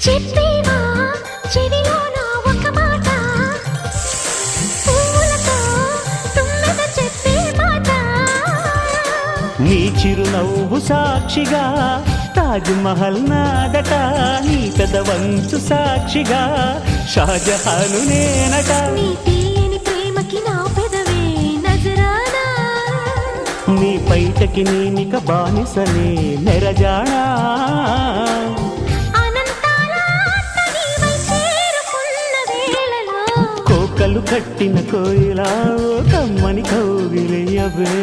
చెప్పేవా చెవిలోన ఒక మాట, పూలతో తుమ్మెద చెప్పే మాట. నీ చిరునవ్వు సాక్షిగా తాజ్ మహల్ నాదట, నీ పెదవంచు సాక్షిగా షాజహాను నేనట. నీ తీయని ప్రేమకి నా పెదవే నజరానా, నీ పైటకి నేనిక బానిసనే నెరజాడా. అనంతాల ఆత్మ నీవై చేరుకున్న వేళలో, కోకలు కట్టిన కోయిలా ఓ కమ్మని కౌగిలియవే.